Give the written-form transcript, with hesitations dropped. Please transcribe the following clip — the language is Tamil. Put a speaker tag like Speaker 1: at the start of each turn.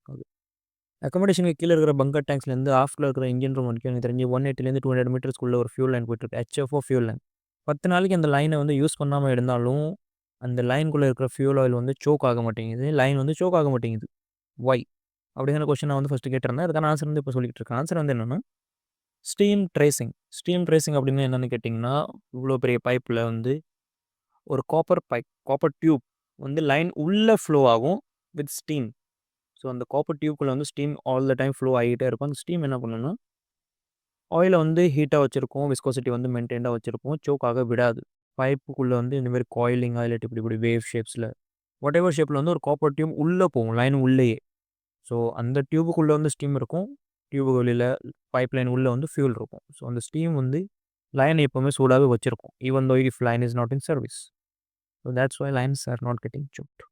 Speaker 1: ஓகே. அக்காமடேஷனுக்கு கீழ இருக்கிற பங்கர் டேங்க்ஸ்லேருந்து ஆஃப்ல இருக்கிற இன்ஜின் ரூம் வரைக்கும் எனக்கு தெரிஞ்சு 180லேருந்து 200 மீட்டர்ஸ்க்குள்ள ஒரு ஃபியூல் லைன் போயிட்டுருக்கு. HFO fuel line. 10 நாளைக்கு அந்த லைன வந்து யூஸ் பண்ணாம இருந்தாலும், அந்த லைன்குள்ள இருக்கிற ஃபியூல் ஆயில் வந்து சோக் ஆக மாட்டேங்குது. லைன் வந்து சோக் ஆக மாட்டேங்குது. ஒய்? அப்படிங்கிற கொஸ்டின் நான் வந்து ஃபர்ஸ்ட்டு கேட்டிருந்தேன். அதுக்கான ஆன்சர் வந்து இப்ப சொல்லிக்கிட்டு இருக்கேன். ஆன்சர் வந்து என்னன்னா, ஸ்டீம் ட்ரேசிங். ஸ்டீம் ட்ரேசிங் அப்படின்னா என்னன்னு கேட்டிங்கன்னா, இவ்வளோ பெரிய பைப்ல வந்து ஒரு காப்பர் பைப், காப்பர் டியூப் வந்து லைன் உள்ள ஃப்ளோ ஆகும் வித் ஸ்டீம். ஸோ, அந்த காப்பர் டியூப்குள்ள வந்து steam all the time flow ஆகிட்டே இருக்கும். அந்த ஸ்டீம் என்ன பண்ணும்னா, ஆயில வந்து ஹீட்டா வச்சிருக்கும். விஸ்கோசிட்டி வந்து மெயின்டெயின்டா வச்சிருக்கும். சோக் ஆக விடாது. பைப்புக்குள்ள வந்து இந்த மாரி காயிலிங்கா இல்லாட்டி இப்படி இப்படி வேவ் ஷேப்ஸ்ல வாட்டெவர் ஷேப்ல வந்து ஒரு காப்பர் டியூப் உள்ள போகும். லைன் உள்ளேயே. ஸோ, அந்த டியூபுக்குள்ள வந்து ஸ்டீம் இருக்கும். டியூபுக்கு வெளியில பைப் லைன் உள்ள வந்து ஃபியூல் இருக்கும். ஸோ, அந்த ஸ்டீம் வந்து லைன எப்பவுமே சூடாவே வச்சிருக்கும். Even though if line is not in service. So, that's why lines are not getting shocked.